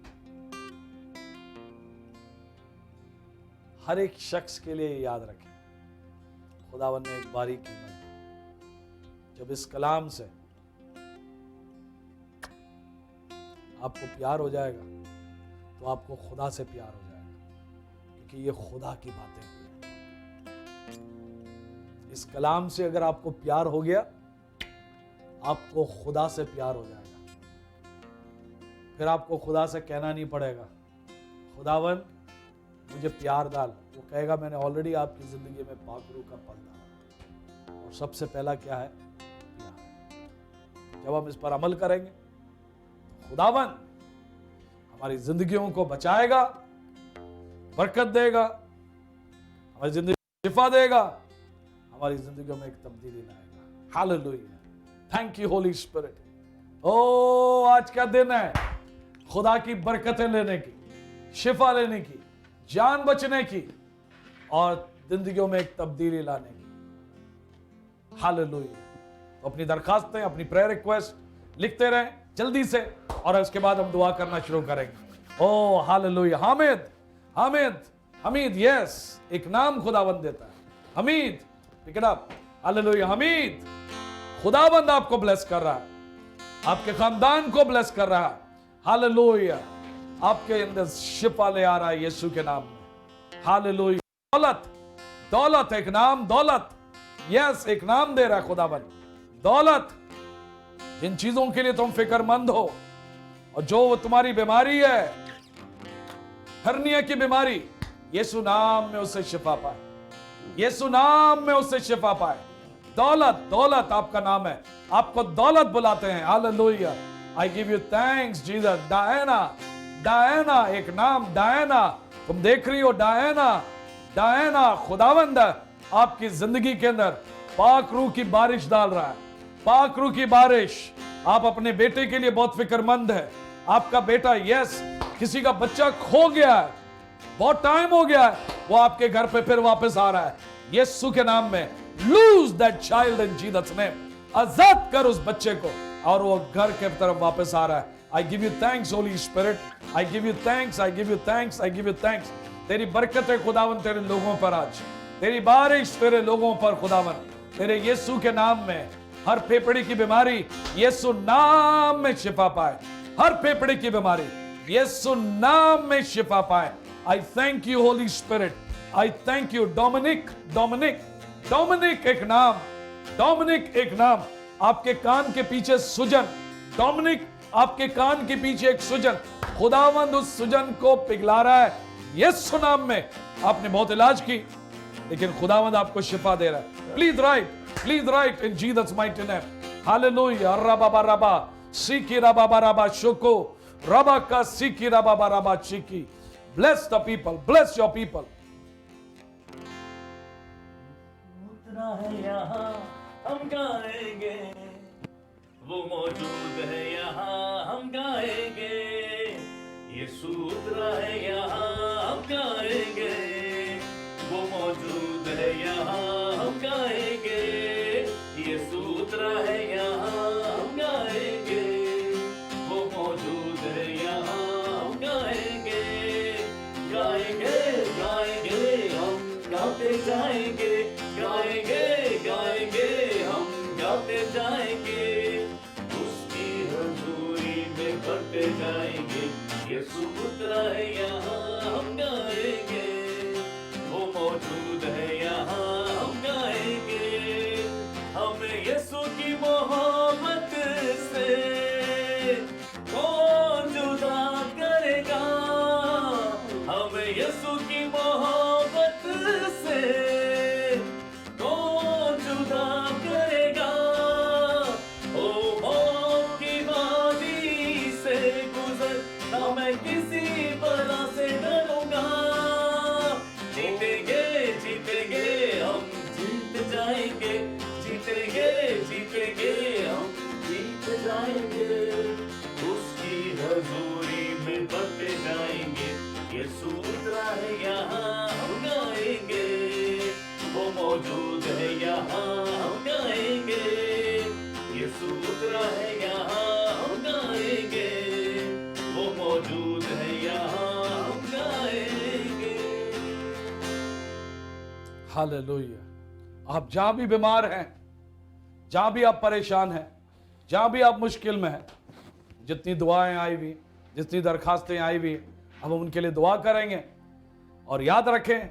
हर एक शख्स के लिए याद रखें, खुदावन ने एक बारीकी बनाई। जब इस कलाम से आपको प्यार हो जाएगा तो आपको खुदा से प्यार हो जाएगा, क्योंकि ये खुदा की बातें हैं। इस कलाम से अगर आपको प्यार हो गया, आपको खुदा से प्यार हो जाएगा। फिर आपको खुदा से कहना नहीं पड़ेगा, खुदावन मुझे प्यार डाल। वो कहेगा मैंने ऑलरेडी आपकी जिंदगी में पाक रूह का फल डाला। और सबसे पहला क्या है? प्यार। जब हम इस पर अमल करेंगे, खुदावन हमारी जिंदगियों को बचाएगा, बरकत देगा, हमारी जिंदगी शिफा देगा, हमारी जिंदगियों में एक तब्दीली लाएगा। Hallelujah. Thank you Holi spirit. ओ आज का दिन है खुदा की बरकतें लेने की, शिफा लेने की, जान बचने की और जिंदगियों में एक तब्दीली लाने की। हालेलुया। तो अपनी दरखास्तें, अपनी प्रेयर रिक्वेस्ट लिखते रहें जल्दी से, और उसके बाद हम दुआ करना शुरू करेंगे। Oh hallelujah. Hamid, Hamid, Hamid. Yes, एक नाम खुदाबंद देता है, Hamid. Pick it up. Hallelujah. Hamid. खुदाबंद आपको ब्लेस कर रहा है, आपके खानदान को ब्लेस कर रहा है। हालेलुया। आपके अंदर शिफा ले आ रहा है यीशु के नाम में। हालेलुया। दौलत, दौलत, एक नाम दौलत। यस, एक नाम दे रहा है खुदाबंद, दौलत। जिन चीजों के लिए तुम फिक्रमंद हो और जो वो तुम्हारी बीमारी है, हर्निया की बीमारी, यीशु नाम में उससे शिफा पाए, यीशु नाम में उससे शिफा पाए। दौलत, दौलत आपका नाम है, आपको दौलत बुलाते हैं। Hallelujah. I give you thanks Jesus. Diana, Diana, एक नाम डायना। तुम देख रही हो डायना, डायना। खुदावंद आपकी जिंदगी के अंदर पाक रूह की बारिश डाल रहा है, पाक रूह की बारिश। आप अपने बेटे के लिए बहुत फिक्रमंद है। आपका बेटा, यस, किसी का बच्चा खो गया है, बहुत टाइम हो गया है, वो आपके घर पे फिर वापस आ रहा है। यीशु के नाम में loose that child in Jesus name. आजाद कर उस बच्चे को, और वो घर के तरफ वापस आ रहा है। I give you thanks Holi Spirit. I give you thanks, I give you thanks, I give you thanks. तेरी बरकत है खुदावन तेरे लोगों पर आज, तेरी बारिश तेरे लोगों पर खुदावन, तेरे यीशु के नाम में। हर फेफड़े की बीमारी यीशु नाम में शिफा पाए, हर फेफड़े की बीमारी यीशु नाम में शिफा पाए। I thank you Holi Spirit. I thank you. Dominic, Dominic, Dominic एक नाम, डोमिनिक एक नाम। आपके कान के पीछे सुजन, डोमिनिक आपके कान के पीछे एक सुजन, खुदावंद उस सुजन को पिघला रहा है यीशु नाम में। आपने बहुत इलाज की, लेकिन खुदावंद आपको शिफा दे रहा है। Please right, please right in Jesus mighty name. Hallelujah. रबा रबा सीकी रबा रबा शुको रबा का सीकी रबा रबा चीकी। Bless the people, bless your people. उतना है यहाँ हम गाएंगे, वो मौजूद है यहाँ हम गाएंगे। यीशु उतरा है यहाँ हम गाएंगे, वो मौजूद है यहाँ हम गाएंगे। यीशु उतरा है यहाँ हम गाएंगे, वो मौजूद है यहाँ हम गाएंगे। गाएंगे, गाएंगे हम गाते जाएंगे, गाएंगे, गाएंगे हम गाते जाएंगे। उसकी हजूरी में बढ़ते जाएंगे। यीशु उतरा है यहाँ हम गाएंगे, वो मौजूद है यहाँ हम गाएंगे। हमें यीशु की मोहब्बत से कौन जुदा करेगा? हमें यीशु की मोहब्बत से मौजूद है यहाँ हम गाएंगे, यीशु उतरा है यहाँ हम गाएंगे, वो मौजूद है यहाँ हम गाएंगे। हालेलुया। आप जहां भी बीमार हैं, जहां भी आप परेशान हैं, जहां भी आप मुश्किल में हैं, जितनी दुआएं आई हुई, जितनी दरखास्तें आई हुई, हम उनके लिए दुआ करेंगे। और याद रखें,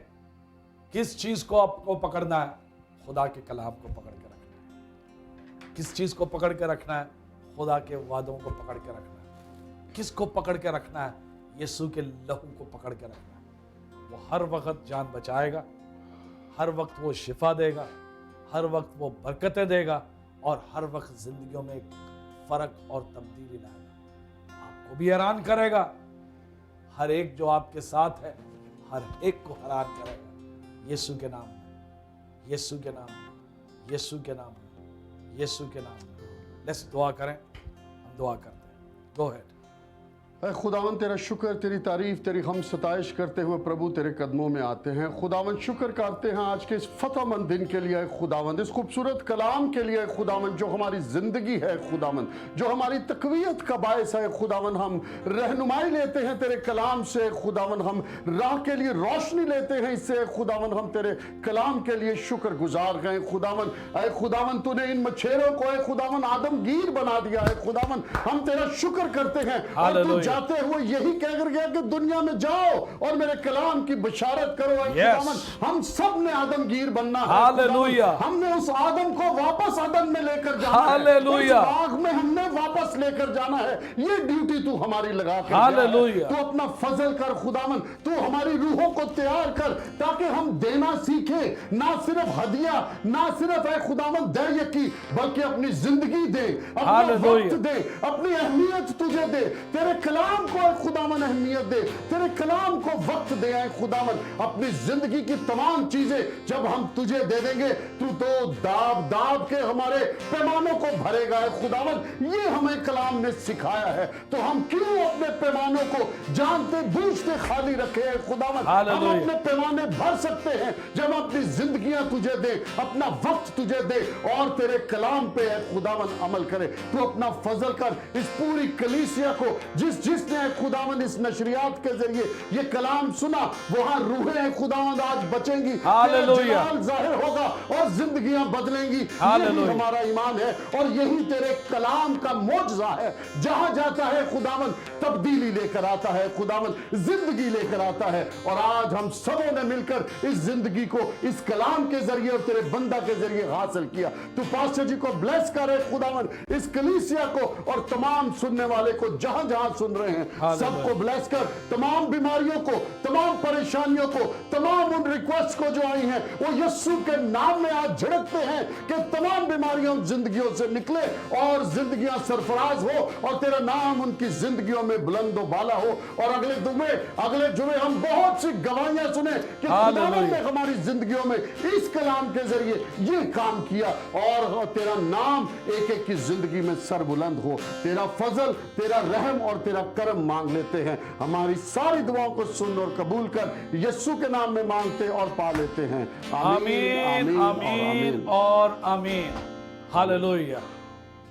किस चीज को आपको पकड़ना है? खुदा के कलाम को पकड़ के रखना है। किस चीज को पकड़ के रखना है? खुदा के वादों को पकड़ के रखना है। किसको पकड़ के रखना है? यीशु के लहू को पकड़ के रखना है। वो हर वक्त जान बचाएगा, हर वक्त वो शिफा देगा, हर वक्त वो बरकतें देगा, और हर वक्त जिंदगियों में एक फर्क और तब्दीली लाएगा। आपको भी हैरान करेगा। हर एक जो आपके साथ है, हर एक को हैरान करेगा। यीशु के नाम में, यीशु के नाम में, यीशु के नाम में, यीशु के नाम में। लेट्स दुआ करें। हम दुआ करते हैं। गो हेड। ऐ खुदावन, तेरा शुक्र, तेरी तारीफ, तेरी हम सताइश करते हुए प्रभु तेरे कदमों में आते हैं। खुदावन शुक्र करते हैं आज के इस फतहमंद दिन के लिए खुदावन, इस खूबसूरत कलाम के लिए खुदावन, जो हमारी ज़िंदगी है खुदावन, जो हमारी तकवीयत का बायस है खुदावन। हम रहनुमाई लेते हैं तेरे कलाम से खुदावन, हम राह के लिए रोशनी लेते हैं इससे खुदावन। हम तेरे कलाम के लिए शुक्र गुजार गए खुदावन। ऐ खुदावन, तूने इन मछेरों को खुदावन आदमगीर बना दिया है खुदावन। हम तेरा शुक्र करते हैं। और तू जाते हुए यही कहकर गया कि दुनिया में जाओ और मेरे कलाम की बशारत करो। खुदावन, हम सब ने आदमगीर बनना है। हालेलुया। हमने उस आदम को वापस आदम में लेकर जाना है। हालेलुया। उस बाग में हमने वापस लेकर जाना है। ये ड्यूटी तू हमारी लगा कर हालेलुया। तू अपना फजल कर खुदावन, तू हमारी रूहों को तैयार कर ताकि हम देना सीखे। ना सिर्फ हदिया, ना सिर्फ है खुदावन दया की, बल्कि अपनी जिंदगी दे, अपना वक्त दे, अपनी अहमियत तुझे दे। तेरे कलाम को खुदावन अहमियत दे, तेरे कलाम को वक्त दे आए खुदावन। अपनी जिंदगी की तमाम चीजें जब हम तुझे दे देंगे, तू तो दाब दाब के हमारे पैमानों को भरेगा है खुदावन। ये हमें कलाम ने सिखाया है, तो हम क्यों अपने पैमानों को जानते बूझते खाली रखे हैं खुदावन। हम अपने पैमाने भर सकते हैं जब अपनी जिंदगियां तुझे दे, अपना वक्त तुझे दे और तेरे कलाम पे है खुदावन अमल करे। तू अपना फजल कर इस पूरी कलीसिया को, जिसने खुदावन इस नशरियात के जरिए ये कलाम सुना, वहां रूहें खुदावन आज बचेंगी, हालेलुया, जाहिर होगा और जिंदगियां बदलेंगी। यही हमारा ईमान है और यही तेरे कलाम का मौजज़ा है। जहां जाता है खुदावन तब्दीली लेकर आता है खुदावन, जिंदगी लेकर आता है। और आज हम सबों ने मिलकर इस जिंदगी को इस कलाम के जरिए और तेरे बंदा के जरिए हासिल किया। तू पास्टर जी को ब्लेस करे खुदावन, इस कलीसिया को और तमाम सुनने वाले को जहां जहां सुन रहे हैं सबको ब्लेस कर। तमाम बीमारियों को, तमाम परेशानियों को, तमाम उन रिक्वेस्ट को जो आई हैं, वो यीशु के नाम में आज झड़कते हैं कि तमाम बीमारियों जिंदगियों से निकले और जिंदगियां सरफराज हो और तेरा नाम उनकी जिंदगियों में बुलंद बाला हो। और अगले जुमे हम बहुत सी गवाहियां सुने कि खुदावंद ने हमारी जिंदगियों में इस कलाम के जरिए ये काम किया और तेरा नाम एक एक की जिंदगी में सरबुलंद हो। तेरा फजल, तेरा रहम और तेरा करम मांग लेते हैं। हमारी सारी दुआओं को सुन और कबूल कर यीशु के नाम में मांगते और पा लेते हैं। आमीन, आमीन और आमीन। हालेलुया।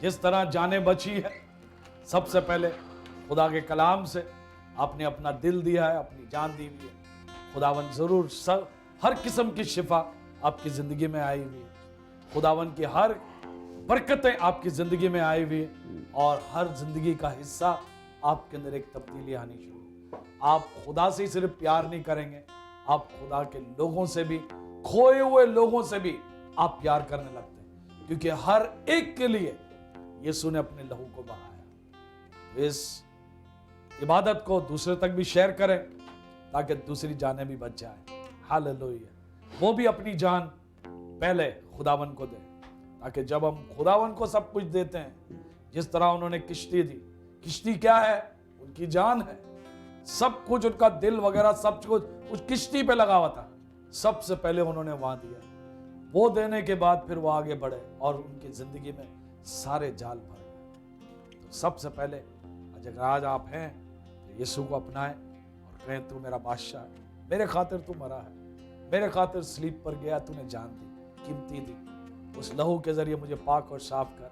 जिस तरह जाने बची है, सबसे पहले खुदा के कलाम से आपने अपना दिल दिया है, अपनी जान दी हुई है। खुदावन जरूर हर किस्म की शिफा आपकी जिंदगी में आई हुई है। खुदावन की हर बरकतें आपकी जिंदगी में आई हुई है और हर जिंदगी का हिस्सा आपके अंदर एक तब्दीली आनी शुरू। आप खुदा से सिर्फ प्यार नहीं करेंगे, आप खुदा के लोगों से भी, खोए हुए लोगों से भी आप प्यार करने लगते हैं, क्योंकि हर एक के लिए यीशु ने अपने लहू को बहाया। इस इबादत को दूसरे तक भी शेयर करें ताकि दूसरी जानें भी बच जाए। हालेलुया। वो भी अपनी जान पहले खुदावन को दे, ताकि जब हम खुदावन को सब कुछ देते हैं, जिस तरह उन्होंने किश्ती दी, किश्ती क्या है? उनकी जान है। सब कुछ उनका दिल वगैरह सब कुछ उस किश्ती पे लगा हुआ था। सबसे पहले उन्होंने वहां दिया, वो देने के बाद फिर वो आगे बढ़े और उनकी जिंदगी में सारे जाल भर गए। तो सबसे पहले अगर आज आप हैं तो यीशु को अपनाएं और कहें, तू मेरा बादशाह है, मेरे खातिर तू मरा है, मेरे खातिर स्लीप पर गया, तूने जान दी, कीमती थी, उस लहू के जरिए मुझे पाक और साफ कर,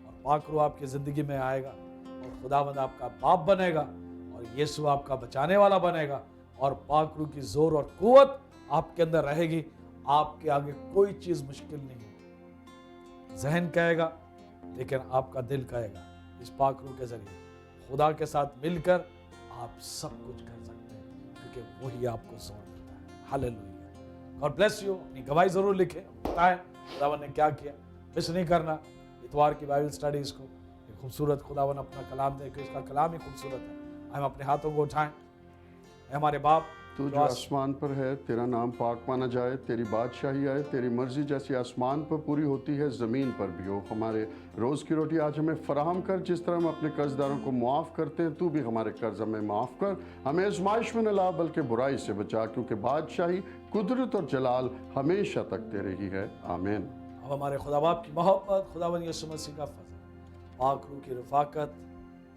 और पाक रूह आपकी ज़िंदगी में आएगा और खुदावंद आपका बाप बनेगा और यीशु आपका बचाने वाला बनेगा और पाक रूह की जोर और कुव्वत आपके अंदर रहेगी। आपके आगे कोई चीज़ मुश्किल नहीं है। जहन कहेगा लेकिन आपका दिल कहेगा। इस पाक रूह के जरिए खुदा के साथ मिलकर आप सब कुछ कर सकते हैं, क्योंकि वही आपको जोर देता है। हालेलुया। God bless you. अपनी गवाही जरूर लिखें, बताएं खुदावन ने क्या किया। मिस नहीं करना इतवार की बाइबल स्टडीज को। एक खूबसूरत खुदावन अपना कलाम दे, कि उसका कलाम ही खूबसूरत है। हम अपने हाथों को उठाएं। हमारे बाप तू जो आसमान पर है, तेरा नाम पाक माना जाए, तेरी बादशाही आए, तेरी मर्जी जैसी आसमान पर पूरी होती है ज़मीन पर भी हो। हमारे रोज़ की रोटी आज हमें फराहम कर, जिस तरह हम अपने कर्जदारों को मुआफ़ करते हैं, तू भी हमारे कर्ज हमें माफ़ कर। हमें आज़माइश में न ला, बल्कि बुराई से बचा, क्योंकि बादशाही, कुदरत और जलाल हमेशा तक तेरे ही है। आमीन। अब हमारे खुदा बाप की मोहब्बत, खुदावन यीशु मसीह का फजल, पाक रूह की रफ़ाकत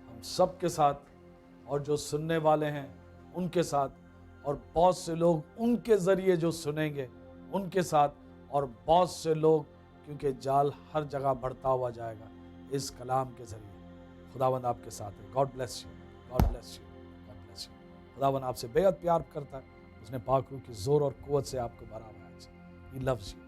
हम सब के साथ और जो सुनने वाले हैं उनके साथ, और बहुत से लोग उनके ज़रिए जो सुनेंगे उनके साथ, और बहुत से लोग, क्योंकि जाल हर जगह बढ़ता हुआ जाएगा इस कलाम के ज़रिए। खुदावंद आपके साथ है। God bless you, God bless you, God bless you. खुदावंद आपसे बेहद प्यार करता है। उसने पाक रूह की ज़ोर और कुव्वत से आपको भरा हुआ है। He loves you.